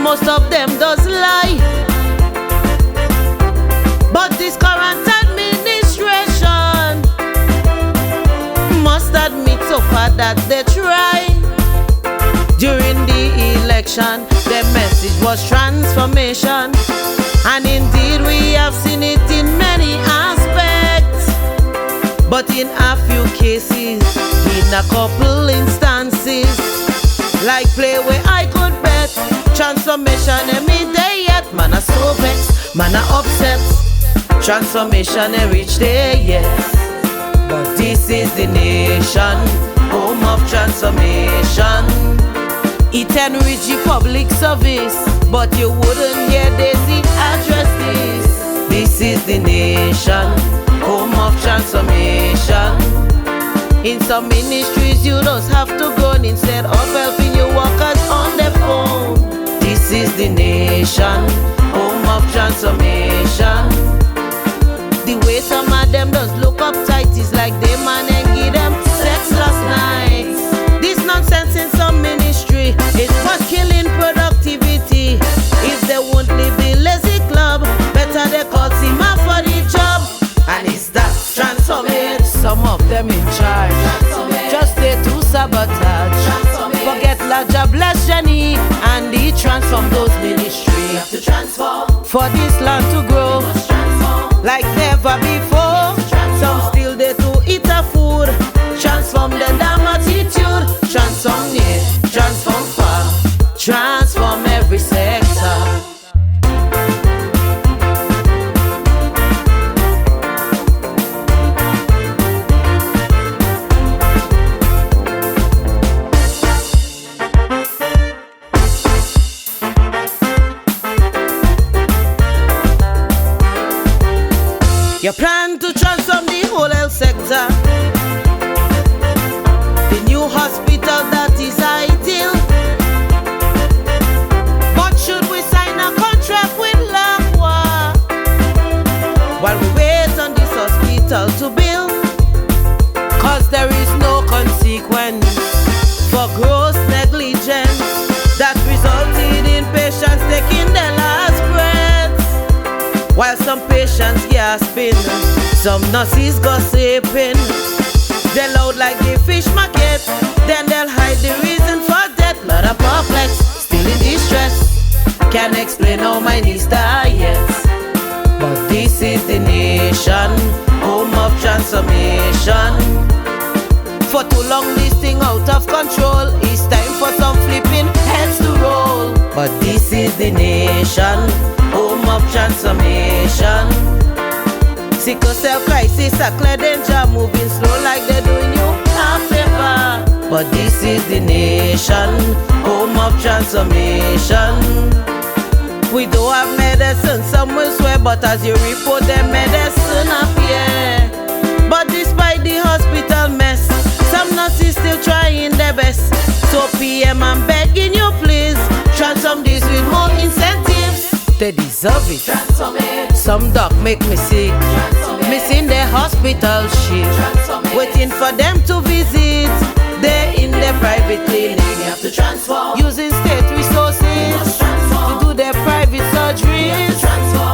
most of them does lie. But this current administration must admit so far that they try. During the election, their message was transformation, and indeed we have seen it in many aspects. But in a few cases, in a couple instances, like play where I could bet, transformation every day yet. Man a so vexed, man a upset. Transformation every day yes. But this is the nation, home of transformation. It enrich the public service, but you wouldn't hear Daisy address this. This is the nation, home of transformation. In some ministries you just have to go instead of helping your workers on their phone. This is the nation, home of transformation. The way some of them does look uptight is like they man and give them sex last night. This nonsense in some ministry is for killing productivity. If they won't leave the lazy club, better they call Sima for the job. And it's that transformate. Some of them in charge just stay to sabotage. Forget larger bless Jenny and the transform those ministries. To transform for this land to grow like never before. Some still there to eat a food. Transform the damn attitude. Transform near, transform far, transform every sector. You plan to transform the whole health sector. The new hospital that is ideal. But should we sign a contract with Lacwa while we wait on this hospital to build? Cause there is no consequence for gross negligence that resulted in patients taking their last breath, while some patients gasping, some nurses gossiping. They loud like the fish market, then they'll hide the reason for death. Lot of perplex, still in distress, can't explain how my knees die yet. But this is the nation, home of transformation. For too long this thing out of control, it's time for some flipping heads to roll. But this is the nation, home of transformation. Sickle cell crisis, a clear danger, moving slow like they're doing you a favor. But this is the nation, home of transformation. We don't have medicine, some will swear, but as you report them medicine appear. But despite the hospital mess, some nurses still trying their best. So PM, I'm begging you please, transform this with more incentives. They deserve it. Transform it. Some doc make me sick, missing their hospital shift, waiting for them to visit. They're in their private clinic. We have to transform, using state resources to do their private surgeries.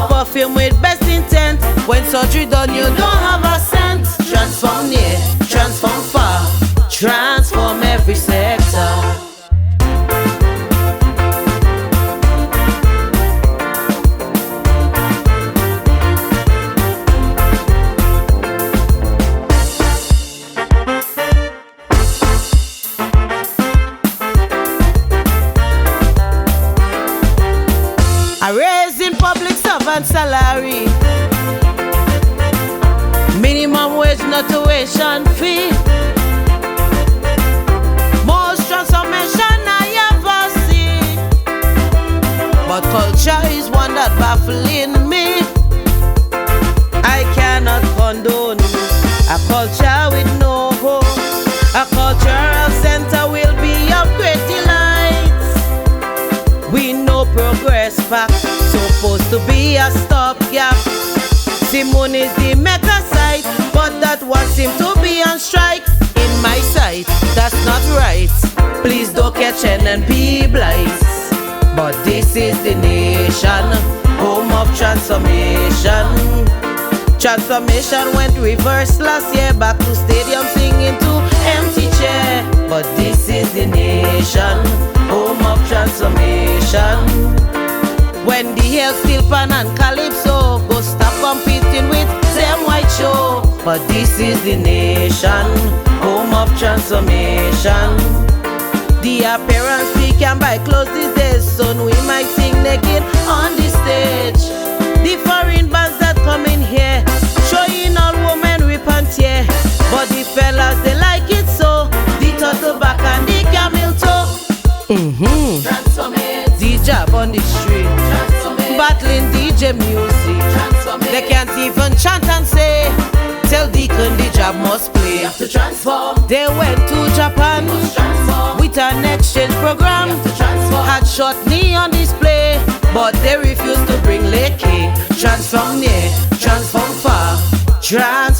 Perfume with best intent. When surgery done, you don't have a cent. Transform near, transform far, transform every sector. A raise in public servant salary, minimum wage, not tuition fee. Most transformation I ever see, but culture is one that baffling me. I cannot condone a culture with no hope. A cultural center will be of great delight. We know progress back, supposed to be a stopgap. Simone is the mega site, but that one seems to be on strike. In my sight, that's not right. Please don't catch NNP blights. But this is the nation, home of transformation. Transformation went reverse last year, back to stadium singing to empty chair. But this is the nation, home of transformation. When the Hell Steel Pan and Calypso go stop competing with them white show. But this is the nation, home of transformation. The appearance we can buy clothes these days, soon we might sing naked on the stage. The foreign bands that come in here, showing all women rip and tear. But the fellas they like it so, the turtle back and the camel toe. Transformate. The jab on the street, Transformate. battling DJ music. Transformate. They can't even chant and say, tell Deacon the job must play. We have to transform. They went to Japan Must transform. with an exchange program. We have to transform. Had short knee on display, but they refused to bring Leke. Transform near, transform far, transform.